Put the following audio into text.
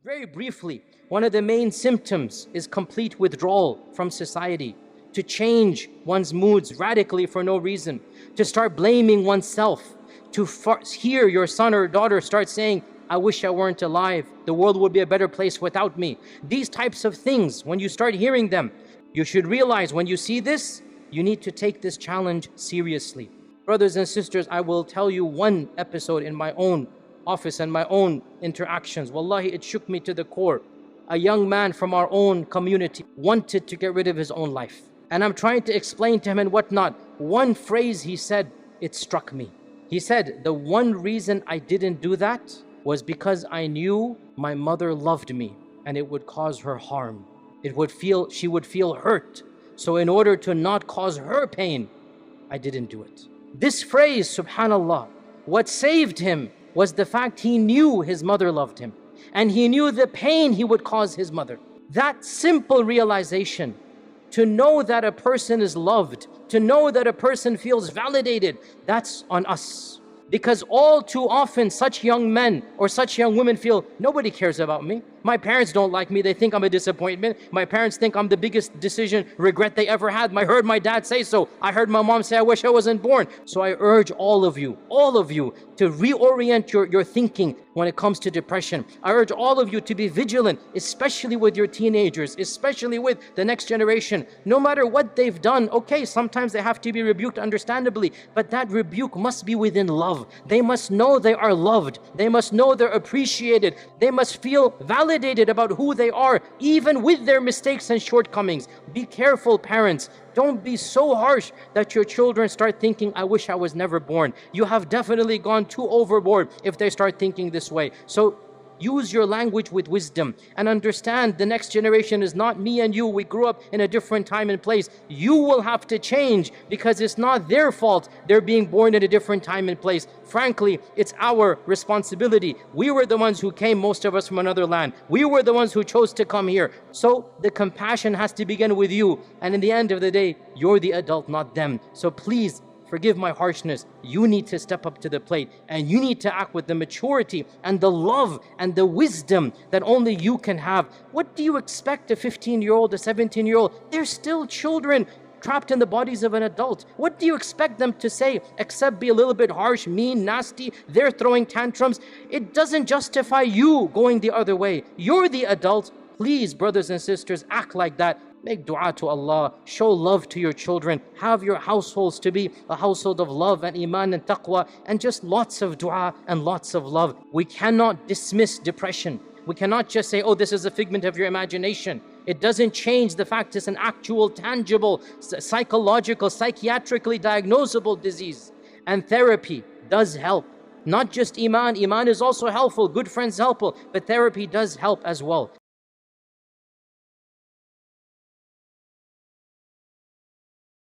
Very briefly, one of the main symptoms is complete withdrawal from society, to change one's moods radically for no reason, to start blaming oneself, to hear your son or daughter start saying, I wish I weren't alive, the world would be a better place without me. These types of things, when you start hearing them, you should realize when you see this, you need to take this challenge seriously. Brothers and sisters, I will tell you one episode in my own office and my own interactions. Wallahi, it shook me to the core. A young man from our own community wanted to get rid of his own life. And I'm trying to explain to him and whatnot. One phrase he said, it struck me. He said, the one reason I didn't do that was because I knew my mother loved me and it would cause her harm. She would feel hurt. So in order to not cause her pain, I didn't do it. This phrase, subhanallah, what saved him was the fact he knew his mother loved him and he knew the pain he would cause his mother. That simple realization, to know that a person is loved, to know that a person feels validated, that's on us. Because all too often such young men or such young women feel, nobody cares about me. My parents don't like me, they think I'm a disappointment. My parents think I'm the biggest regret they ever had. I heard my dad say so. I heard my mom say, I wish I wasn't born. So I urge all of you to reorient your thinking when it comes to depression. I urge all of you to be vigilant, especially with your teenagers, especially with the next generation. No matter what they've done, okay, sometimes they have to be rebuked understandably, but that rebuke must be within love. They must know they are loved. They must know they're appreciated. They must feel validated about who they are, even with their mistakes and shortcomings. Be careful, parents. Don't be so harsh that your children start thinking, I wish I was never born. You have definitely gone too overboard if they start thinking this way. So use your language with wisdom and understand the next generation is not me and you. We grew up in a different time and place. You will have to change because it's not their fault they're being born in a different time and place. Frankly, it's our responsibility. We were the ones who came, most of us, from another land. We were the ones who chose to come here. So the compassion has to begin with you. And in the end of the day, you're the adult, not them. So please, forgive my harshness. You need to step up to the plate and you need to act with the maturity and the love and the wisdom that only you can have. What do you expect a 15-year-old, a 17-year-old? They're still children trapped in the bodies of an adult. What do you expect them to say except be a little bit harsh, mean, nasty? They're throwing tantrums. It doesn't justify you going the other way. You're the adult. Please, brothers and sisters, act like that. Make dua to Allah, show love to your children, have your households to be a household of love and iman and taqwa, and just lots of dua and lots of love. We cannot dismiss depression. We cannot just say, oh, this is a figment of your imagination. It doesn't change the fact it's an actual, tangible, psychological, psychiatrically diagnosable disease. And therapy does help. Not just iman. Iman is also helpful. Good friends helpful. But therapy does help as well.